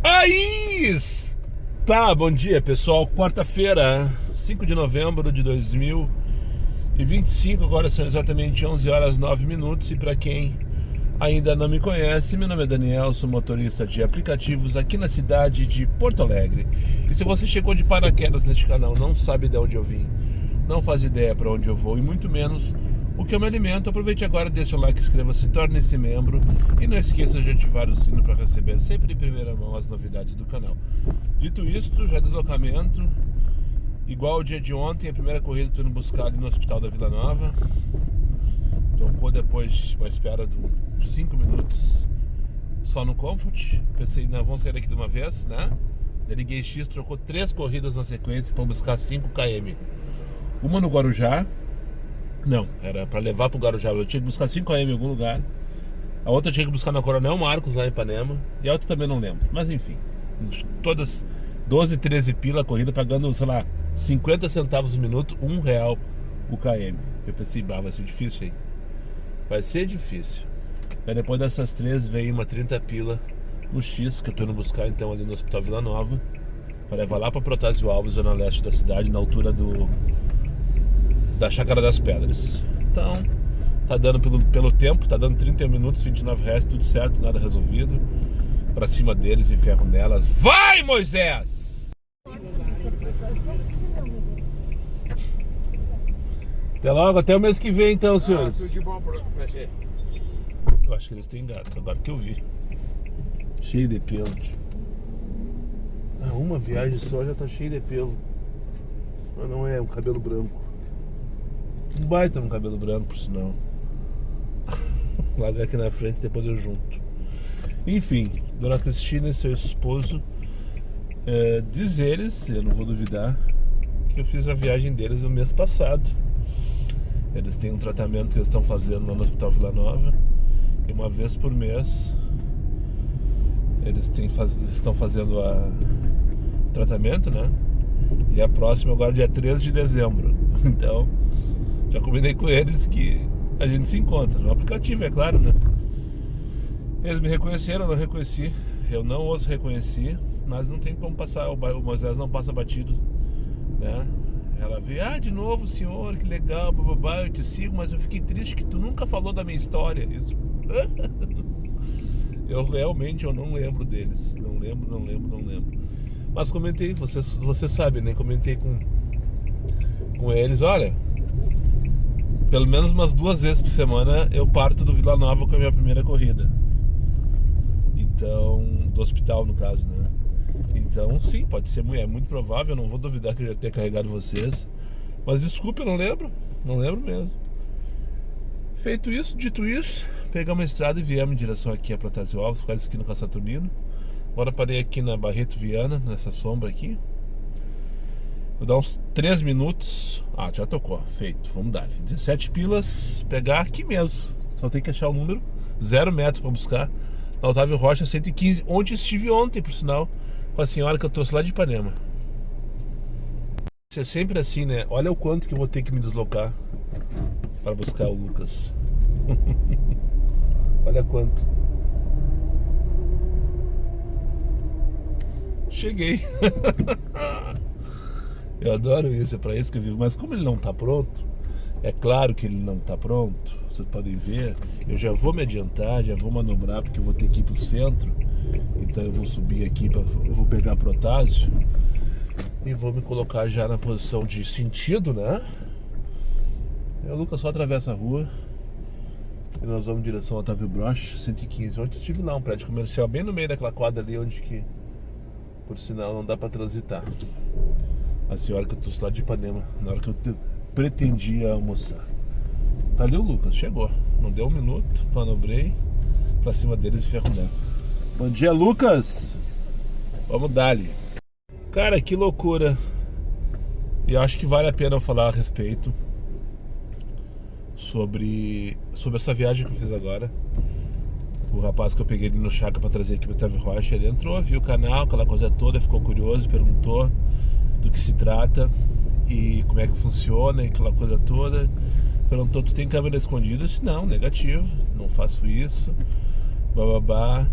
Aí! Tá, bom dia pessoal, quarta-feira, 5 de novembro de 2025, agora são exatamente 11 horas 9 minutos e para quem ainda não me conhece, meu nome é Daniel, sou motorista de aplicativos aqui na cidade de Porto Alegre. E se você chegou de paraquedas neste canal, não sabe de onde eu vim, não faz ideia para onde eu vou e muito menos o que eu me alimento, aproveite agora, deixa o like, inscreva-se, torne-se membro e não esqueça de ativar o sino para receber sempre em primeira mão as novidades do canal. Dito isto, já deslocamento, igual o dia de ontem, a primeira corrida estou indo buscar ali no Hospital da Vila Nova. Tocou depois de uma espera de 5 minutos só no Comfort. Pensei, não, vamos sair daqui de uma vez, né? Liguei X, trocou 3 corridas na sequência para buscar 5 km. Uma no Guarujá. Não, era para levar pro Guarujá. Eu tinha que buscar 5 km em algum lugar. A outra eu tinha que buscar na Coronel Marcos, lá em Ipanema. E a outra também não lembro. Mas enfim, todas 12, 13 pila a corrida, pagando, sei lá, 50 centavos o minuto, R$1 o km. Eu pensei, vai ser difícil, hein? Vai ser difícil. Aí depois dessas 3 veio uma 30 pila no X, que eu tô indo buscar então ali no Hospital Vila Nova, para levar lá para Protásio Alves, zona leste da cidade, na altura da Chácara das Pedras. Então, tá dando pelo tempo, tá dando 31 minutos, R$29, tudo certo, nada resolvido. Pra cima deles e ferro nelas. Vai, Moisés! Até logo, até o mês que vem então, senhores. Tudo de bom pra você. Eu acho que eles têm gato, agora que eu vi. Cheio de pelo. Uma viagem só já tá cheio de pelo. Mas não é um cabelo branco. Um baita no cabelo branco, por sinal. Larga aqui na frente, depois eu junto. Enfim, Dona Cristina e seu esposo, diz eles, eu não vou duvidar, que eu fiz a viagem deles no mês passado. Eles têm um tratamento que eles estão fazendo lá no Hospital Vila Nova. E uma vez por mês eles estão fazendo o tratamento, né? E a próxima agora dia 13 de dezembro. Então já combinei com eles que a gente se encontra no aplicativo, é claro, né? Eles me reconheceram, eu não reconheci. Eu não os reconheci, mas não tem como passar, o Moisés não passa batido, né? Ela veio, de novo senhor, que legal, bababá, eu te sigo, mas eu fiquei triste que tu nunca falou da minha história. Isso. Eu realmente não lembro deles. Não lembro. Mas comentei, você sabe, né? Comentei com eles, olha, pelo menos umas 2 vezes por semana eu parto do Vila Nova com a minha primeira corrida. Então, do hospital no caso, né? Então sim, pode ser muito provável, não vou duvidar que eu já tenha carregado vocês. Mas desculpe, eu não lembro mesmo. Feito isso, dito isso, pegamos a estrada e viemos em direção aqui a Protásio Alves, quase aqui no Saturnino. Agora parei aqui na Barreto Viana, nessa sombra aqui. Vou dar uns 3 minutos. Já tocou, feito, vamos dar 17 pilas, pegar aqui mesmo. Só tem que achar o número, 0 metros para buscar. Na Otávio Rocha 115, onde estive ontem, por sinal, com a senhora que eu trouxe lá de Ipanema. Isso é sempre assim, né? Olha o quanto que eu vou ter que me deslocar para buscar o Lucas. Olha quanto. Cheguei. Eu adoro isso, é para isso que eu vivo. Mas como ele não está pronto, é claro que ele não está pronto, vocês podem ver, eu já vou me adiantar, já vou manobrar, porque eu vou ter que ir para o centro. Então eu vou subir aqui, eu vou pegar Protásio e vou me colocar já na posição de sentido, né? E o Lucas só atravessa a rua e nós vamos em direção ao Otávio Broche 115. Ontem eu estive lá, um prédio comercial bem no meio daquela quadra ali, onde que, por sinal, não dá para transitar. A senhora que eu trouxe lá de Ipanema, na hora que eu pretendia almoçar. Tá ali o Lucas, chegou. Não deu 1 minuto, manobrei pra cima deles e ferro nela. Bom dia, Lucas! Vamos dar-lhe. Cara, que loucura. E acho que vale a pena eu falar a respeito sobre essa viagem que eu fiz agora. O rapaz que eu peguei ali no Chácara pra trazer aqui pro Otávio Rocha, ele entrou, viu o canal, aquela coisa toda, ficou curioso, perguntou do que se trata e como é que funciona e aquela coisa toda. Perguntou, tu tem câmera escondida? Eu disse, não, negativo, não faço isso, bababá.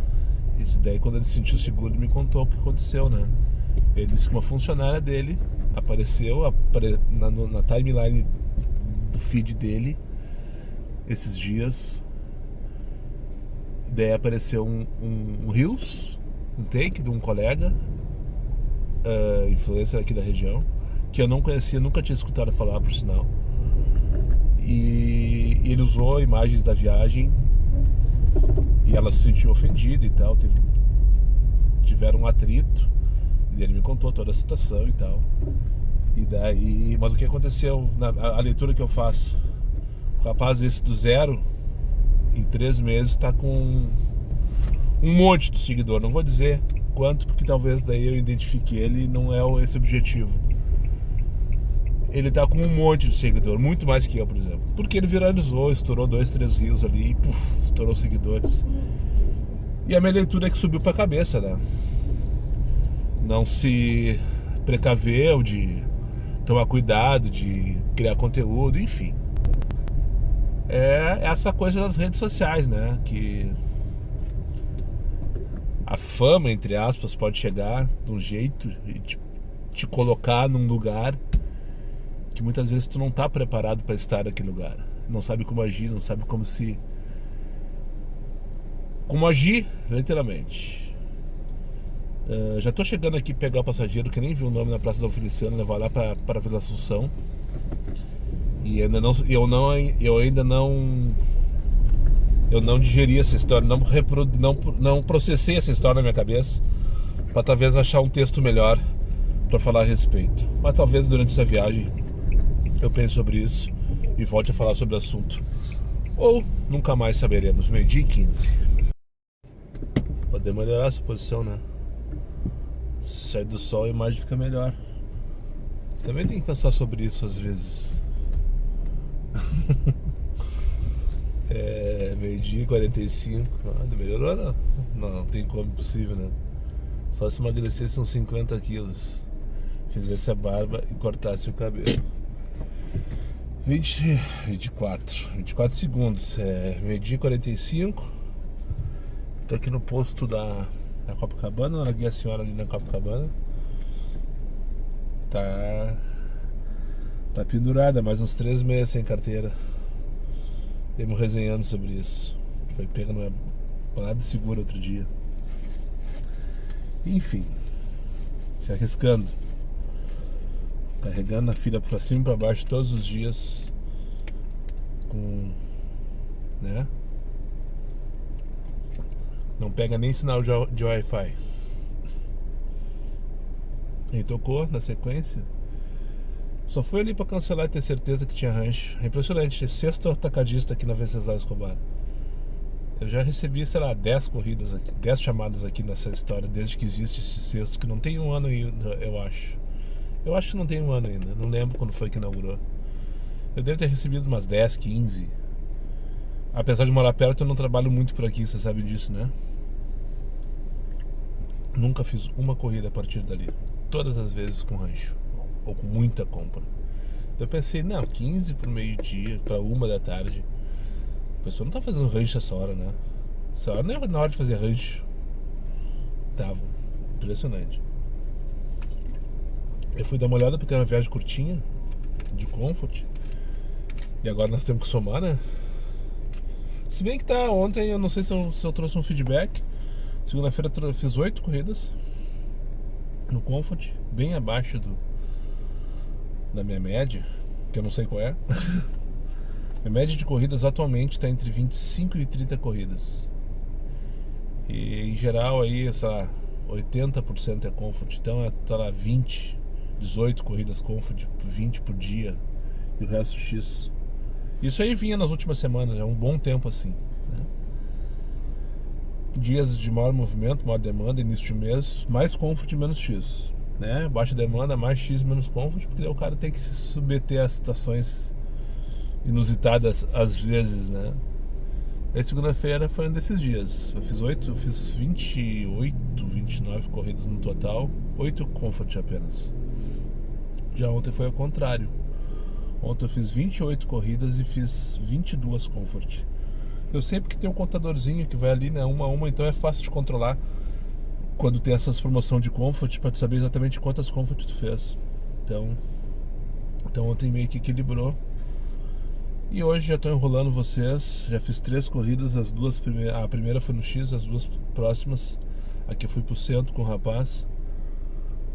Isso daí, quando ele se sentiu seguro, ele me contou o que aconteceu, né? Ele disse que uma funcionária dele apareceu na timeline do feed dele esses dias. Daí apareceu um Reels, um take de um colega, influencer aqui da região, que eu não conhecia, nunca tinha escutado falar, por sinal. E ele usou imagens da viagem e ela se sentiu ofendida e tal. Tiveram um atrito e ele me contou toda a situação e tal. E daí, mas o que aconteceu, a leitura que eu faço, o rapaz esse do zero, em 3 meses tá com um monte de seguidor. Não vou dizer quanto, porque talvez daí eu identifique ele e não é esse o objetivo. Ele tá com um monte de seguidor, muito mais que eu, por exemplo. Porque ele viralizou, estourou 2, 3 rios ali e puf, estourou seguidores. E a minha leitura é que subiu pra cabeça, né? Não se precaveu de tomar cuidado, de criar conteúdo, enfim. É essa coisa das redes sociais, né? Que a fama, entre aspas, pode chegar de um jeito e te colocar num lugar que muitas vezes tu não tá preparado para estar naquele lugar. Não sabe como agir, não sabe como agir, literalmente. Já tô chegando aqui pegar o passageiro que nem viu o nome na Praça Dom Feliciano, levar lá para Vila Assunção. E eu não digeri essa história, não processei essa história na minha cabeça, para talvez achar um texto melhor para falar a respeito. Mas talvez durante essa viagem eu pense sobre isso e volte a falar sobre o assunto. Ou nunca mais saberemos. 12h15. Poder melhorar essa posição, né? Sai do sol, a imagem fica melhor. Também tem que pensar sobre isso às vezes. 12h45. Não melhorou, não? Não tem como, impossível, né? Só se emagrecesse uns 50 quilos, fizesse a barba e cortasse o cabelo. 24 segundos. 12h45. Tô aqui no posto da Copacabana. Eu larguei a senhora ali na Copacabana. Tá pendurada, mais uns 3 meses sem carteira. Estamos resenhando sobre isso. Foi pega numa parada de seguro outro dia. Enfim, se arriscando, carregando a filha pra cima e pra baixo todos os dias, né? Não pega nem sinal de Wi-Fi. E tocou na sequência. Só fui ali pra cancelar e ter certeza que tinha rancho. É impressionante, 6º atacadista aqui na Venceslau Escobar. Eu já recebi, sei lá, 10 corridas aqui, 10 chamadas aqui nessa história, desde que existe esse sexto, que não tem um ano ainda, eu acho. Eu acho que não tem um ano ainda, não lembro quando foi que inaugurou. Eu devo ter recebido umas 10, 15. Apesar de morar perto, eu não trabalho muito por aqui, você sabe disso, né? Nunca fiz uma corrida a partir dali. Todas as vezes com rancho, ou com muita compra. Então eu pensei, não, 15 pro meio-dia, pra 1 da tarde. A pessoa não tá fazendo rancho essa hora, né? Essa hora não é na hora de fazer rancho. Tava. Impressionante. Eu fui dar uma olhada porque era uma viagem curtinha, de Comfort. E agora nós temos que somar, né? Se bem que tá, ontem eu não sei se eu trouxe um feedback. Segunda-feira eu fiz 8 corridas no Comfort, bem abaixo da minha média, que eu não sei qual é. A média de corridas atualmente está entre 25 e 30 corridas. E em geral aí, essa 80% é Comfort. Então tá lá 18 corridas Comfort, 20 por dia. E o resto X. Isso aí vinha nas últimas semanas, é um bom tempo assim, né? Dias de maior movimento, maior demanda, início de mês, mais Comfort, menos X, né? Baixa demanda, mais X, menos Comfort, porque daí o cara tem que se submeter a situações inusitadas às vezes, né? E segunda-feira foi um desses dias. Eu fiz 28, 29 corridas no total, 8 Comfort apenas. Já ontem foi ao contrário. Ontem eu fiz 28 corridas e fiz 22 Comfort. Eu sei porque tem um contadorzinho que vai ali, né, uma a uma, então é fácil de controlar quando tem essas promoção de Comfort, pra tu saber exatamente quantas Comfort tu fez. Então ontem meio que equilibrou. E hoje já tô enrolando vocês, já fiz 3 corridas, a primeira foi no X, as 2 próximas, aqui eu fui pro centro com o rapaz,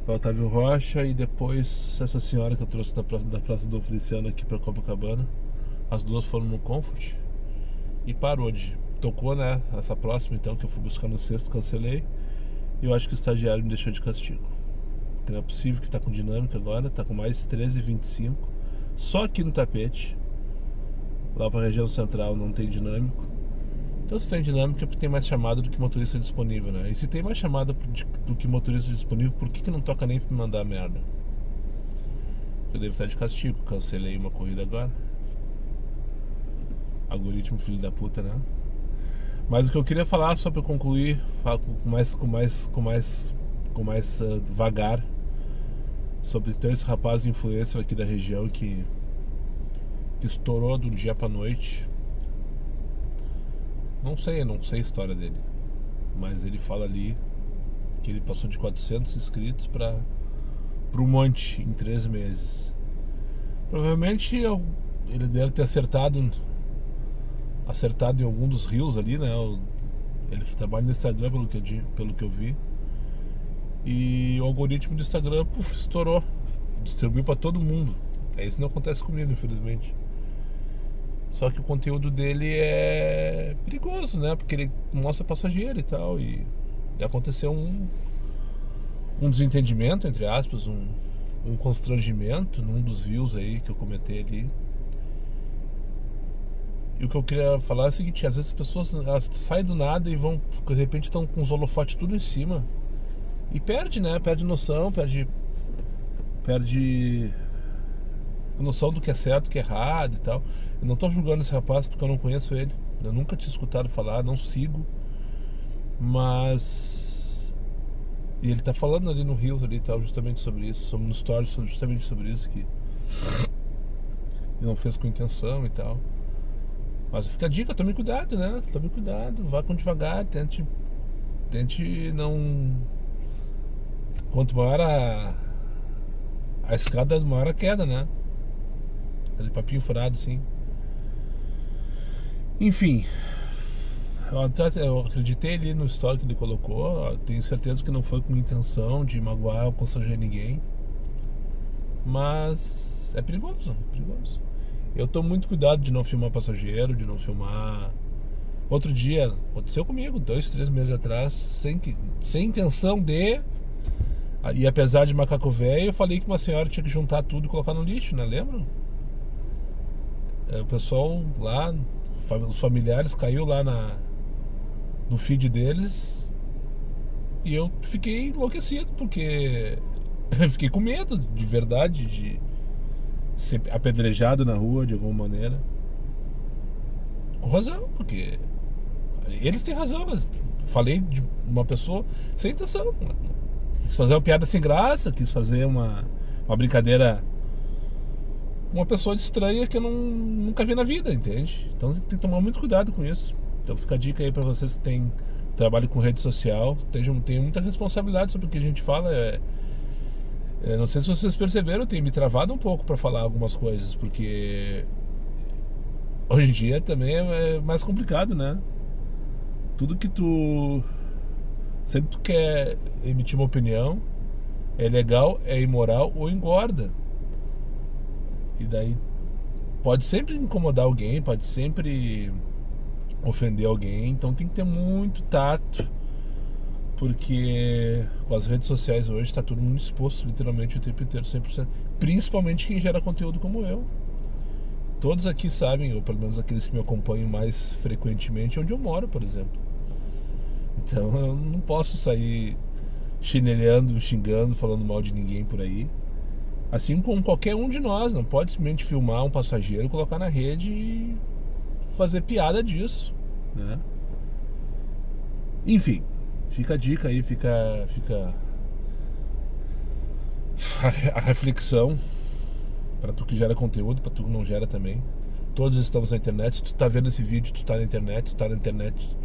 o Otávio Rocha, e depois essa senhora que eu trouxe da Praça do Feliciano aqui pra Copacabana. As 2 foram no Comfort e parou tocou, né, essa próxima então que eu fui buscar no sexto, cancelei. E eu acho que o estagiário me deixou de castigo. Não é possível que tá com dinâmica agora, tá com mais 13,25. Só aqui no Tapete. Lá pra região central não tem dinâmico. Então se tem dinâmica é porque tem mais chamada do que motorista disponível, né? E se tem mais chamada do que motorista disponível, por que não toca nem pra me mandar merda? Eu devo estar de castigo, cancelei uma corrida agora. Algoritmo filho da puta, né? Mas o que eu queria falar, só para concluir, falar com mais vagar, sobre ter esse rapaz de influencer aqui da região que estourou de um dia pra noite. Não sei a história dele, mas ele fala ali que ele passou de 400 inscritos para um monte em 3 meses. Provavelmente ele deve ter acertado em algum dos rios ali, né? Ele trabalha no Instagram, pelo que eu vi. E o algoritmo do Instagram estourou, distribuiu pra todo mundo. Isso não acontece comigo, infelizmente. Só que o conteúdo dele é perigoso, né? Porque ele mostra passageiro e tal. E aconteceu um desentendimento, entre aspas, um constrangimento num dos views aí que eu comentei ali. E o que eu queria falar é o seguinte: às vezes as pessoas saem do nada e vão, de repente estão com os holofotes tudo em cima e perde, né? Perde noção, perde a noção do que é certo, do que é errado e tal. Eu não tô julgando esse rapaz porque eu não conheço ele, eu nunca tinha escutado falar, não sigo, mas ele tá falando ali no Reels ali e tal, justamente sobre isso, no Stories, justamente sobre isso, que ele não fez com intenção e tal. Mas fica a dica, tome cuidado, né? Tome cuidado, vá com devagar, tente não... Quanto maior a escada, maior a queda, né? Aquele papinho furado, assim. Enfim, eu acreditei ali no story que ele colocou. Tenho certeza que não foi com intenção de magoar ou constranger ninguém. Mas é perigoso. Eu tomo muito cuidado de não filmar passageiro, de não filmar... Outro dia, aconteceu comigo, 2, 3 meses atrás, sem intenção de... E apesar de macaco velho, eu falei que uma senhora tinha que juntar tudo e colocar no lixo, né? Lembra? O pessoal lá, os familiares, caiu lá no feed deles. E eu fiquei enlouquecido, porque eu fiquei com medo, de verdade, de ser apedrejado na rua de alguma maneira. Com razão, porque eles têm razão, mas falei de uma pessoa sem intenção. Quis fazer uma piada sem graça, quis fazer uma brincadeira com uma pessoa estranha que eu nunca vi na vida, entende? Então tem que tomar muito cuidado com isso. Então fica a dica aí pra vocês que trabalham com rede social, tenham muita responsabilidade sobre o que a gente fala. Não sei se vocês perceberam, eu tenho me travado um pouco pra falar algumas coisas, porque hoje em dia também é mais complicado, né? Tudo que sempre tu quer emitir uma opinião, é legal, é imoral ou engorda. E daí pode sempre incomodar alguém, pode sempre ofender alguém. Então tem que ter muito tato, porque com as redes sociais hoje está todo mundo exposto literalmente o tempo inteiro, 100%. Principalmente quem gera conteúdo como eu. Todos aqui sabem, ou pelo menos aqueles que me acompanham mais frequentemente, onde eu moro, por exemplo. Então eu não posso sair chinelhando, xingando, falando mal de ninguém por aí. Assim como qualquer um de nós, não pode simplesmente filmar um passageiro, colocar na rede e fazer piada disso, né? Enfim, fica a dica aí, fica a reflexão para tu que gera conteúdo, para tu que não gera também. Todos estamos na internet. Se tu tá vendo esse vídeo, tu tá na internet, tu tá na internet.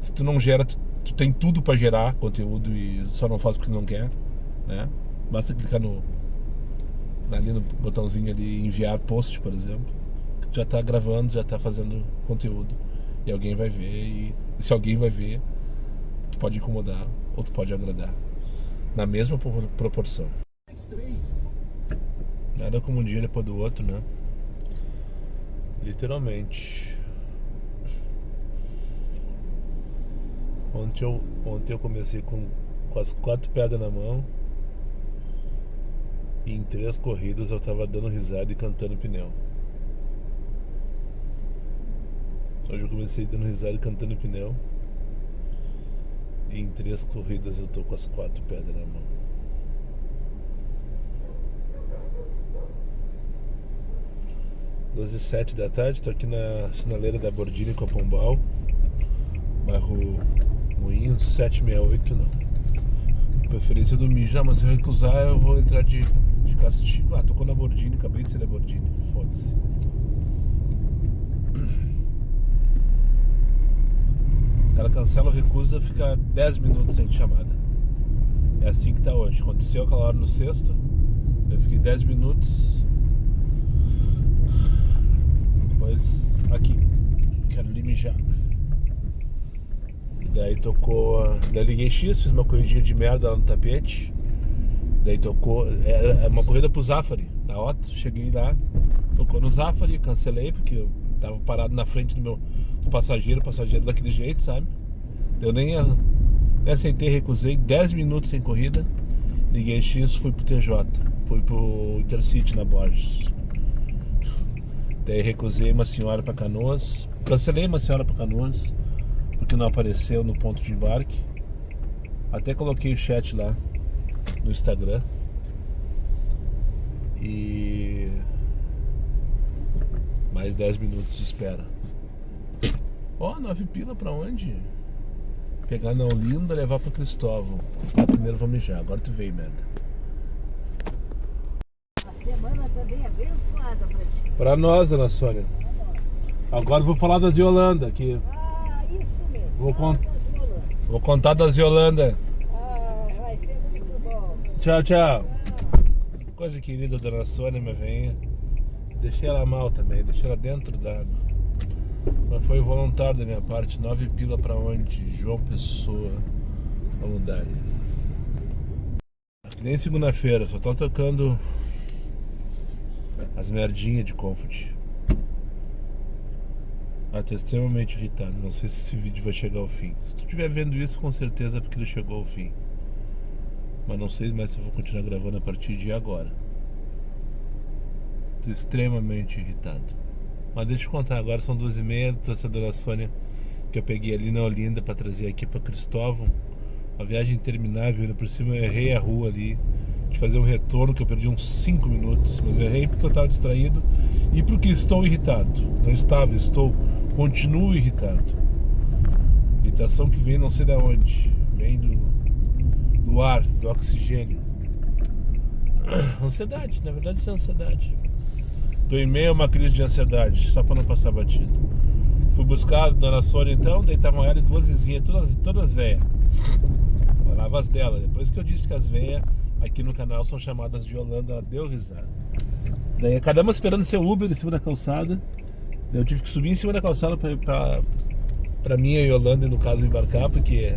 Se tu não gera, tu tem tudo pra gerar conteúdo e só não faz porque não quer, né? Basta clicar ali no botãozinho ali, enviar post, por exemplo, que tu já tá gravando, já tá fazendo conteúdo e alguém vai ver, e se alguém vai ver, tu pode incomodar ou tu pode agradar na mesma proporção. Nada como um dia depois do outro, né? Literalmente. Ontem eu comecei com as 4 pedras na mão. E em 3 corridas eu tava dando risada e cantando pneu. Hoje eu comecei dando risada e cantando pneu. E em 3 corridas eu tô com as 4 pedras na mão. Doze e 7 da tarde, tô aqui na sinaleira da Bordini com a Pombal, bairro Moinhos 768, não. Preferência do Mijá, mas se eu recusar eu vou entrar de castigo. Ah, tocou na Bordini, acabei de ser da Bordini, foda-se. O cara cancela ou recusa, fica 10 minutos sem chamada. É assim que tá hoje. Aconteceu aquela hora no sexto, eu fiquei 10 minutos. Depois, aqui, quero ali mijar. Daí tocou, daí liguei X, fiz uma corridinha de merda lá no tapete. Daí tocou, é uma corrida pro Zafari, da Otto. Cheguei lá, tocou no Zafari, cancelei porque eu tava parado na frente do passageiro daquele jeito, sabe? Eu nem aceitei, recusei, 10 minutos sem corrida. Liguei X, fui pro TJ, fui pro Intercity na Borges. Daí recusei uma senhora pra Canoas, cancelei uma senhora pra Canoas porque não apareceu no ponto de embarque. Até coloquei o chat lá no Instagram. E mais 10 minutos de espera. Ó, 9 pila pra onde? Pegar na Olinda, levar pra Cristóvão. Primeiro vou mijar, agora tu veio, merda. A semana também é abençoada pra ti. Pra nós, Ana Sônia. Agora vou falar das Yolanda, que Isso mesmo. vou contar das Yolanda. Vai ser muito bom. Tchau, tchau. Coisa querida, Dona Sônia, minha veinha. Deixei ela mal também, deixei ela dentro d'água. Mas foi voluntário da minha parte. 9 pila pra onde? João Pessoa. Vamos dar. Que nem segunda-feira, só tô tocando as merdinhas de Comfort. Tô extremamente irritado. Não sei se esse vídeo vai chegar ao fim. Se tu estiver vendo isso, com certeza é porque ele chegou ao fim. Mas não sei mais se eu vou continuar gravando a partir de agora. Tô extremamente irritado. Mas deixa eu contar, agora são 2h30. Trouxe a Dona Sônia, que eu peguei ali na Olinda pra trazer aqui pra Cristóvão. Uma viagem interminável, ainda por cima eu errei a rua ali de fazer um retorno que eu perdi uns 5 minutos. Mas eu errei porque eu estava distraído e porque estou irritado. Não estava, estou, continuo irritado. Irritação que vem não sei de onde. Vem do ar, do oxigênio. Ansiedade, na verdade isso é ansiedade. Estou em meio a uma crise de ansiedade, só para não passar batido. Fui buscar a Dona Sônia então, daí estavam ela e 2 vizinhas, todas velhas. Falava as dela. Depois que eu disse que as velhas aqui no canal são chamadas de Yolanda, ela deu risada. Daí cada uma esperando seu Uber em cima da calçada. Daí eu tive que subir em cima da calçada pra mim e a Yolanda, no caso, embarcar, porque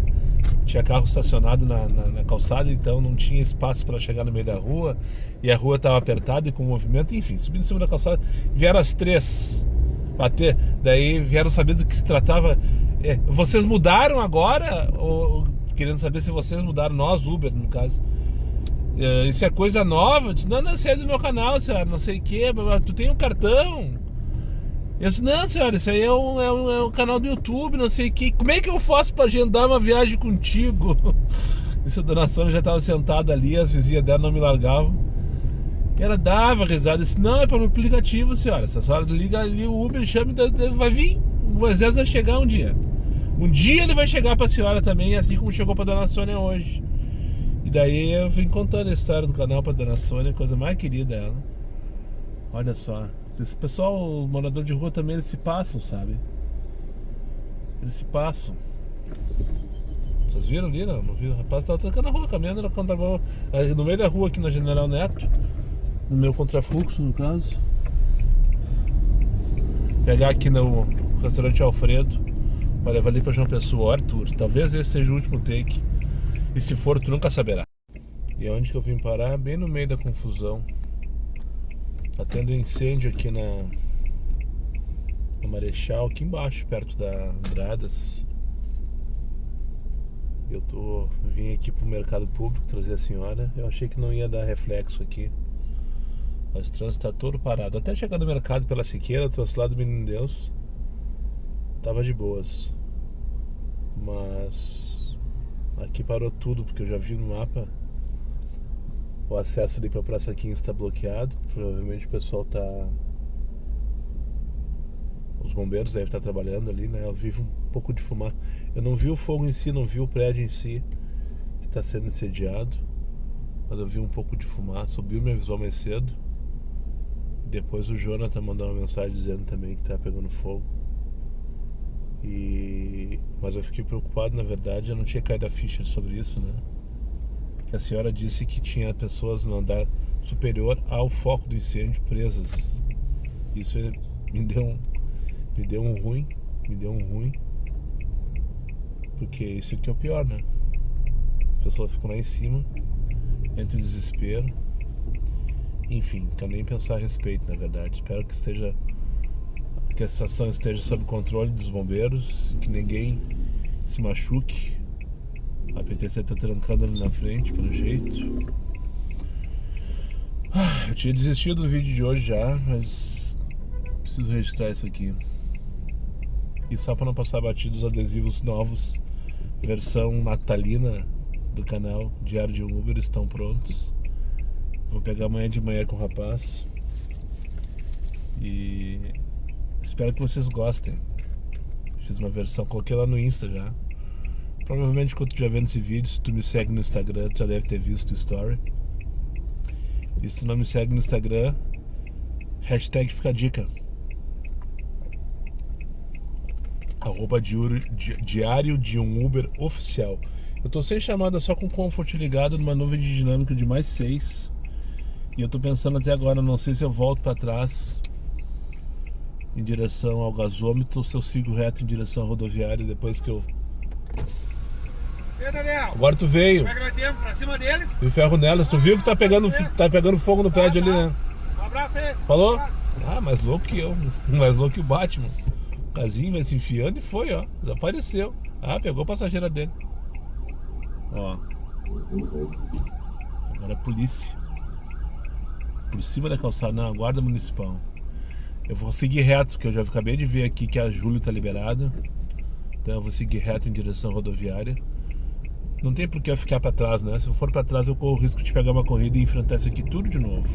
tinha carro estacionado na calçada, então não tinha espaço para chegar no meio da rua, e a rua estava apertada e com movimento, enfim, subi em cima da calçada. Vieram as 3 bater, daí vieram sabendo do que se tratava. Vocês mudaram agora? Ou querendo saber se vocês mudaram, nós, Uber, no caso. Isso é coisa nova? Eu disse, não, isso é do meu canal, senhora, não sei o que, tu tem um cartão? Eu disse, não, senhora, isso aí é um canal do YouTube, não sei o que. Como é que eu faço pra agendar uma viagem contigo? Isso, a Dona Sônia já estava sentada ali, as vizinhas dela não me largavam. E ela dava risada, disse, não, é para o aplicativo, senhora. Se a senhora liga ali o Uber, chama e vai vir. O Moisés vai chegar um dia. Um dia ele vai chegar pra senhora também, assim como chegou pra Dona Sônia hoje. E daí eu vim contando a história do canal pra Dona Sônia, coisa mais querida dela. Olha só. Esse pessoal, o morador de rua também, eles se passam, sabe? Eles se passam. Vocês viram ali, não? Não viram? O rapaz tava trancando a rua, caminhando na contramão, no meio da rua aqui na General Neto, no meu contrafluxo, no caso. Pegar aqui no restaurante Alfredo para levar ali pra João Pessoa. Arthur, talvez esse seja o último take. E se for, tu nunca saberá. E onde que eu vim parar? Bem no meio da confusão. Tá tendo incêndio aqui na Marechal, aqui embaixo, perto da Andradas. Vim aqui pro mercado público trazer a senhora. Eu achei que não ia dar reflexo aqui, mas o trânsito tá todo parado. Até chegar no mercado pela Siqueira, trouxe lá do Menino Deus, tava de boas. Mas aqui parou tudo, porque eu já vi no mapa. O acesso ali pra Praça 15 está bloqueado. Provavelmente o pessoal tá... Os bombeiros devem estar trabalhando ali, né? Eu vi um pouco de fumaça. Eu não vi o fogo em si, não vi o prédio em si que está sendo incendiado, mas eu vi um pouco de fumaça. O Bill me avisou mais cedo. Depois o Jonathan mandou uma mensagem dizendo também que tá pegando fogo. Mas eu fiquei preocupado, na verdade, eu não tinha caído a ficha sobre isso, né? Que a senhora disse que tinha pessoas no andar superior ao foco do incêndio presas. Isso me deu um ruim, porque isso aqui é o pior, né? As pessoas ficam lá em cima, entra em desespero. Enfim, não quero nem pensar a respeito, na verdade. Espero que a situação esteja sob controle dos bombeiros, que ninguém se machuque. A PTC tá trancando ali na frente, pelo jeito. Eu tinha desistido do vídeo de hoje já, mas preciso registrar isso aqui. E só para não passar batido, os adesivos novos, versão natalina do canal Diário de um Uber, estão prontos. Vou pegar amanhã de manhã com o rapaz. E espero que vocês gostem. Fiz uma versão, coloquei lá no Insta já. Provavelmente quando tu estiver vendo esse vídeo, se tu me segue no Instagram, tu já deve ter visto o story. E se tu não me segue no Instagram, hashtag fica a dica. @Diário de um Uber oficial. Eu tô sem chamada, só com o Comfort ligado numa nuvem de dinâmica de mais 6. E eu tô pensando até agora, não sei se eu volto pra trás em direção ao gasômetro ou se eu sigo reto em direção à rodoviária depois que eu... E aí, Daniel? Agora tu veio. Como é que nós temos? Pra cima dele? E o ferro nelas, tu viu que tá pegando fogo no prédio ali, né? Um abraço aí. Falou? Ah, mais louco que eu. Mais louco que o Batman. O casinho vai se enfiando e foi, ó. Desapareceu. Ah, pegou a passageira dele. Ó. Agora a polícia. Por cima da calçada, não, a guarda municipal. Eu vou seguir reto, que eu já acabei de ver aqui que a Júlio tá liberada. Então eu vou seguir reto em direção à rodoviária. Não tem por que eu ficar pra trás, né? Se eu for pra trás eu corro o risco de pegar uma corrida e enfrentar isso aqui tudo de novo.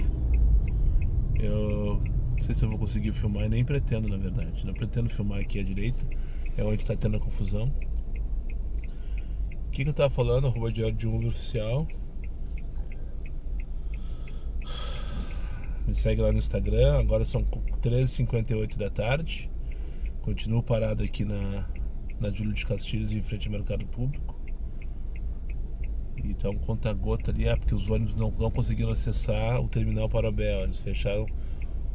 Eu não sei se eu vou conseguir filmar e nem pretendo, na verdade. Não pretendo filmar aqui à direita. É onde tá tendo a confusão. O que eu tava falando? @Diário de um Uber oficial. Me segue lá no Instagram. Agora são 13h58 da tarde. Continuo parado aqui na Júlio de Castilhos, em frente ao mercado público. E tá um conta-gota ali, porque os ônibus não conseguiram acessar o terminal Parobé. Eles fecharam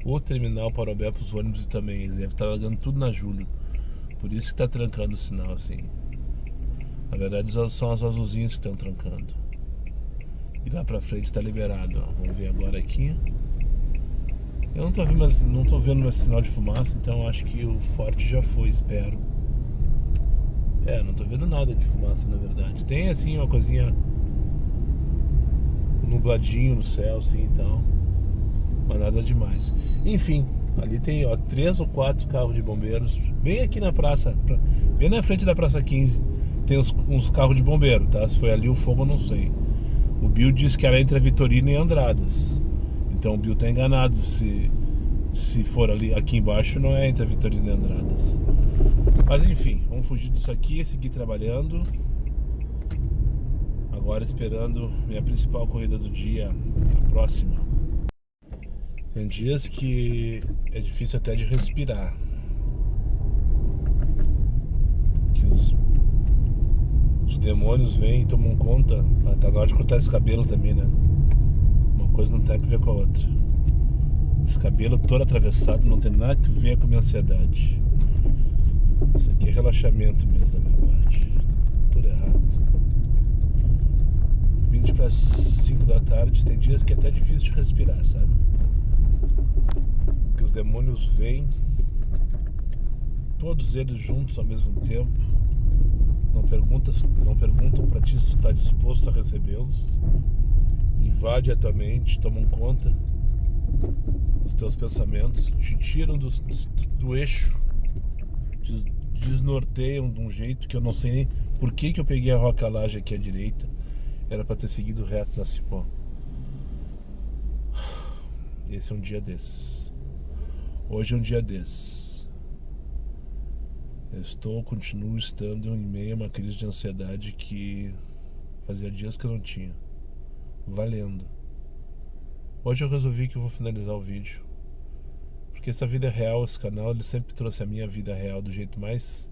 o terminal Parobé para os ônibus também. Eles devem estar largando tudo na Júlio. Por isso que tá trancando o sinal assim. Na verdade são as azulzinhas que estão trancando. E lá pra frente tá liberado, ó. Vamos ver agora aqui. Eu não tô vendo mais sinal de fumaça, então acho que o forte já foi, espero. Não tô vendo nada de fumaça, na verdade. Tem assim uma coisinha nubladinho no céu, assim, então, mas nada demais. Enfim, ali tem, ó, 3 ou 4 carros de bombeiros, bem aqui na praça, bem na frente da Praça 15. Tem uns carros de bombeiro, tá? Se foi ali o fogo, eu não sei. O Bill disse que era entre a Vitorino e Andradas. Então o Bill tá enganado. Se for ali, aqui embaixo, não é entre a Vitorino e Andradas. Mas enfim, vamos fugir disso aqui, seguir trabalhando. Agora esperando minha principal corrida do dia, a próxima. Tem dias que é difícil até de respirar. Que os demônios vêm e tomam conta. Ah, tá na hora de cortar esse cabelo também, né? Uma coisa não tem a ver com a outra. Esse cabelo todo atravessado não tem nada a ver com a minha ansiedade. Isso aqui é relaxamento mesmo da minha parte. Tudo errado. 20 para 5 da tarde, tem dias que é até difícil de respirar, sabe? Que os demônios vêm, todos eles juntos ao mesmo tempo. Não perguntam para ti se tu está disposto a recebê-los. Invade a tua mente, tomam conta dos teus pensamentos, te tiram do eixo, te desnorteiam de um jeito que eu não sei nem por que eu peguei a Roca-Laje aqui à direita. Era para ter seguido reto na Cipó. Esse é um dia desses. Hoje é um dia desses. Continuo estando em meio a uma crise de ansiedade que fazia dias que eu não tinha. Valendo. Hoje eu resolvi que eu vou finalizar o vídeo. Porque essa vida real, esse canal, ele sempre trouxe a minha vida real do jeito mais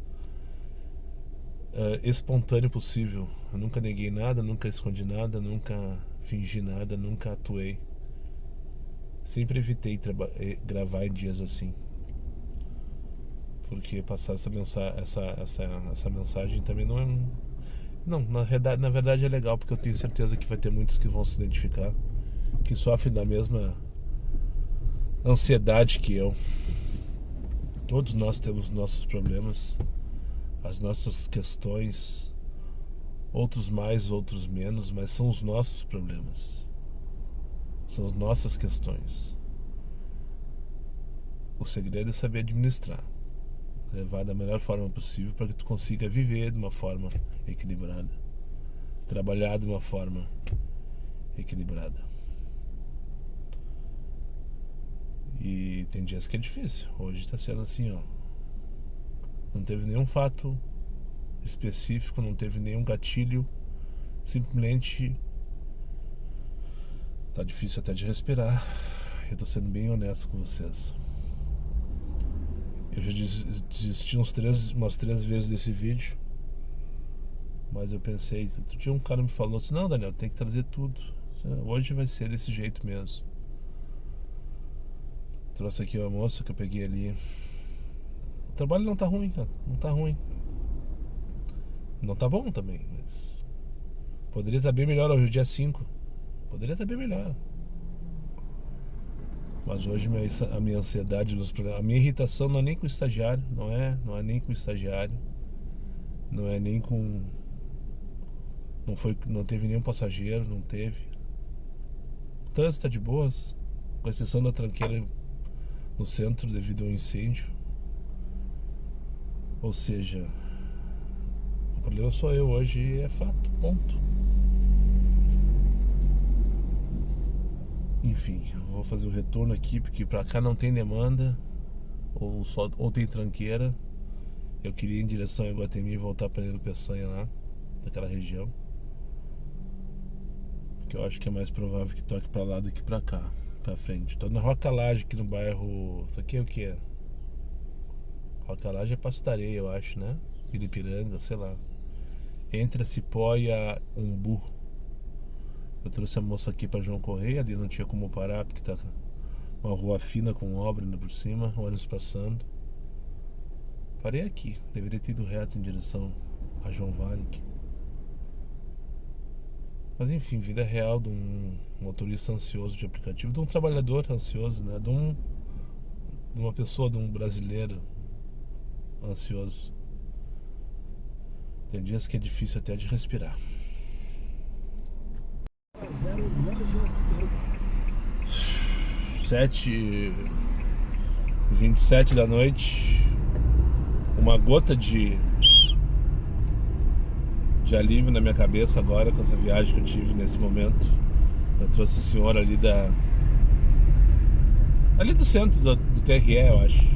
espontâneo possível. Eu nunca neguei nada, nunca escondi nada, nunca fingi nada, nunca atuei. Sempre evitei gravar em dias assim. Porque passar essa mensagem também não é... Não, na verdade é legal, porque eu tenho certeza que vai ter muitos que vão se identificar, que sofrem da mesma ansiedade que eu. Todos nós temos nossos problemas, as nossas questões, outros mais, outros menos, mas são os nossos problemas, são as nossas questões. O segredo é saber administrar, levar da melhor forma possível para que tu consiga viver de uma forma equilibrada, trabalhar de uma forma equilibrada. E tem dias que é difícil. Hoje está sendo assim, ó. Não teve nenhum fato específico, não teve nenhum gatilho. Simplesmente tá difícil até de respirar. Eu tô sendo bem honesto com vocês. Eu já desisti umas três vezes desse vídeo. Mas eu pensei, outro dia um cara me falou assim: não, Daniel, tem que trazer tudo. Hoje vai ser desse jeito mesmo. Trouxe aqui uma moça que eu peguei ali. O trabalho não tá ruim, cara. Não tá ruim. Não tá bom também, mas poderia estar bem melhor hoje, dia 5. Poderia estar bem melhor. Mas hoje a minha ansiedade, a minha irritação não é nem com o estagiário. Não é nem com o estagiário. Não é nem com... Não teve nenhum passageiro, não teve. O trânsito tá de boas, com exceção da tranqueira no centro devido ao incêndio. Ou seja, o problema sou eu hoje e é fato, ponto. Enfim, eu vou fazer o retorno aqui porque pra cá não tem demanda ou tem tranqueira. Eu queria ir em direção a Iguatemi e voltar pra Nilo Peçanha lá, daquela região, que eu acho que é mais provável que toque pra lá do que pra cá, pra frente. Tô na Roca-Laje aqui no bairro. Isso aqui é o que é? Roca-Laje é Passo da Areia, eu acho, né? Piripiranga, sei lá. Entre a Cipó e a Umbu. Eu trouxe a moça aqui pra João Correia. Ali não tinha como parar porque tá uma rua fina com obra indo por cima, ônibus passando. Parei aqui, deveria ter ido reto em direção a João Vale. Mas enfim, vida real de um motorista ansioso de aplicativo, de um trabalhador ansioso, né? De uma pessoa, de um brasileiro ansioso. Tem dias que é difícil até de respirar. 7h27 da noite. Uma gota de alívio na minha cabeça agora com essa viagem que eu tive nesse momento. Eu trouxe o senhor ali do centro do TRE, eu acho.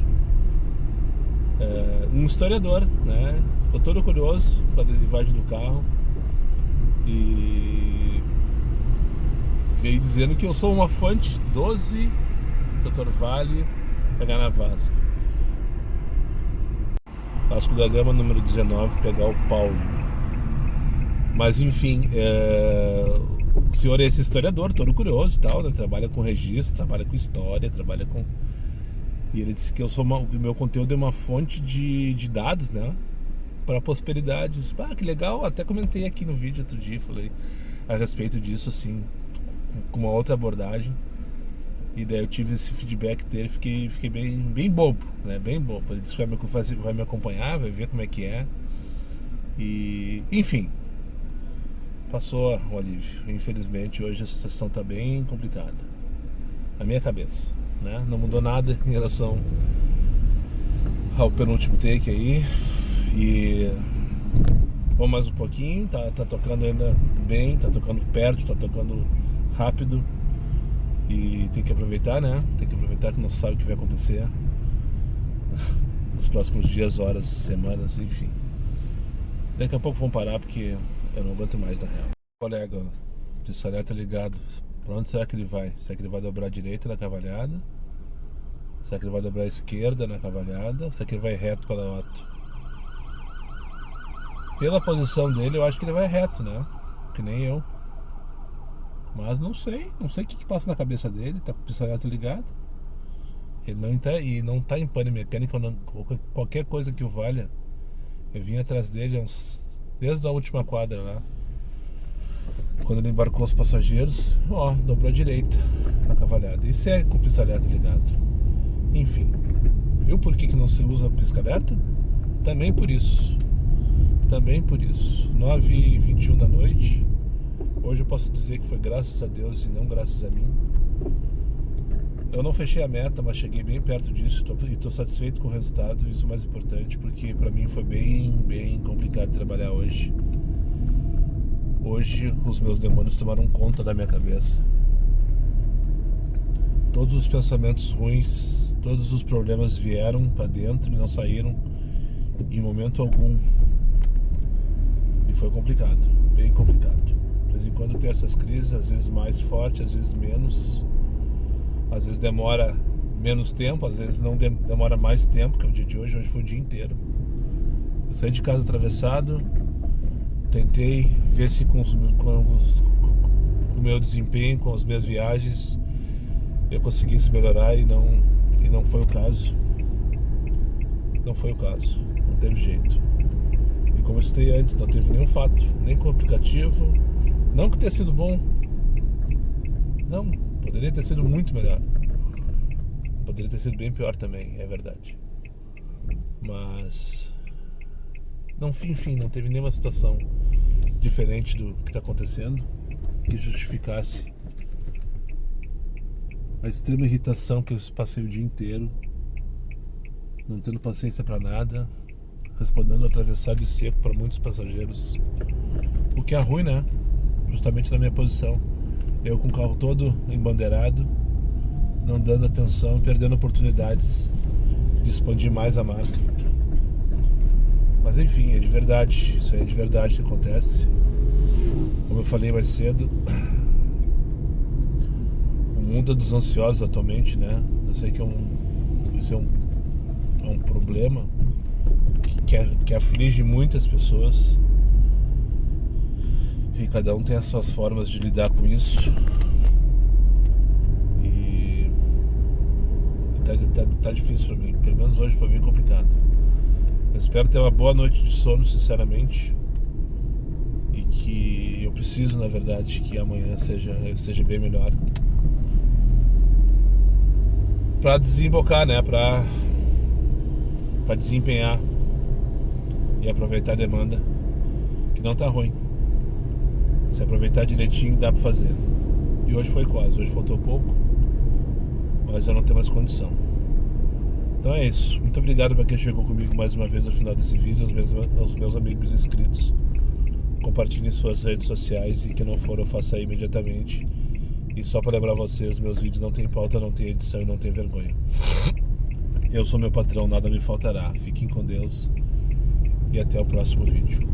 Um historiador, né? Ficou todo curioso com a adesivagem do carro e veio dizendo que eu sou uma fonte 12 Doutor Vale, pegar na Vasco. Vasco da Gama, número 19, pegar o Paulo. Mas enfim, o senhor é esse historiador, todo curioso e tal, né? Trabalha com registro, trabalha com história, trabalha com... E ele disse que o meu conteúdo é uma fonte de dados, né? Para prosperidade. Que legal, até comentei aqui no vídeo outro dia, falei a respeito disso, assim, com uma outra abordagem. E daí eu tive esse feedback dele, fiquei bem bobo, né? Bem bobo. Ele disse que vai me acompanhar, vai ver como é que é. E, enfim, passou o alívio. Infelizmente hoje a situação está bem complicada na minha cabeça, né? Não mudou nada em relação ao penúltimo take aí. E vamos mais um pouquinho, tá tocando ainda bem, tá tocando perto, tá tocando rápido. E tem que aproveitar, né? Tem que aproveitar que não sabe o que vai acontecer nos próximos dias, horas, semanas, enfim. Daqui a pouco vamos parar porque eu não aguento mais, na real. Colega, o pissaleta ligado. Pra onde será que ele vai? Será que ele vai dobrar a direita na cavalhada? Será que ele vai dobrar a esquerda na cavalhada? Será que ele vai reto para a Otto? Pela posição dele, eu acho que ele vai reto, né? Que nem eu. Mas não sei o que passa na cabeça dele. Tá com o pissaleta ligado. Ele não tá em pane mecânico, qualquer coisa que o valha. Eu vim atrás dele desde a última quadra lá, quando ele embarcou os passageiros. Dobrou a direita na cavalhada e segue com o pisca-alerta ligado. Enfim, viu por que não se usa pisca-alerta? Também por isso. 9h21 da noite. Hoje eu posso dizer que foi graças a Deus e não graças a mim. Eu não fechei a meta, mas cheguei bem perto disso e estou satisfeito com o resultado. Isso é o mais importante, porque para mim foi bem complicado trabalhar hoje. Hoje os meus demônios tomaram conta da minha cabeça. Todos os pensamentos ruins, todos os problemas vieram para dentro e não saíram em momento algum. E foi complicado, bem complicado. De vez em quando tem essas crises, às vezes mais forte, às vezes menos. Às vezes demora menos tempo, às vezes não demora mais tempo, que é o dia de hoje. Hoje foi o dia inteiro. Eu saí de casa atravessado, tentei ver se com o meu desempenho, com as minhas viagens, eu conseguisse melhorar e não foi o caso. Não foi o caso, não teve jeito. E como eu citei antes, não teve nenhum fato, nem com o aplicativo. Não que tenha sido bom, não, poderia ter sido muito melhor. Poderia ter sido bem pior também, é verdade. Mas enfim, não teve nenhuma situação diferente do que está acontecendo que justificasse a extrema irritação que eu passei o dia inteiro, não tendo paciência para nada, respondendo atravessado e seco para muitos passageiros, o que é ruim, né? Justamente na minha posição, eu com o carro todo embandeirado, não dando atenção e perdendo oportunidades de expandir mais a marca. Mas enfim, é de verdade, isso aí é de verdade que acontece. Como eu falei mais cedo, o mundo é dos ansiosos atualmente, né? Eu sei que isso é um problema que aflige muitas pessoas. E cada um tem as suas formas de lidar com isso. E tá difícil pra mim. Pelo menos hoje foi bem complicado. Eu espero ter uma boa noite de sono, sinceramente. E que eu preciso, na verdade, que amanhã seja bem melhor. Pra desembocar, né? Pra desempenhar e aproveitar a demanda, que não tá ruim. Se aproveitar direitinho, dá pra fazer. E hoje foi quase, hoje faltou pouco, mas eu não tenho mais condição. Então é isso. Muito obrigado para quem chegou comigo mais uma vez no final desse vídeo, aos meus amigos inscritos. Compartilhem suas redes sociais e quem não for, eu faça aí imediatamente. E só para lembrar vocês, meus vídeos não tem pauta, não tem edição e não tem vergonha. Eu sou meu patrão, nada me faltará. Fiquem com Deus e até o próximo vídeo.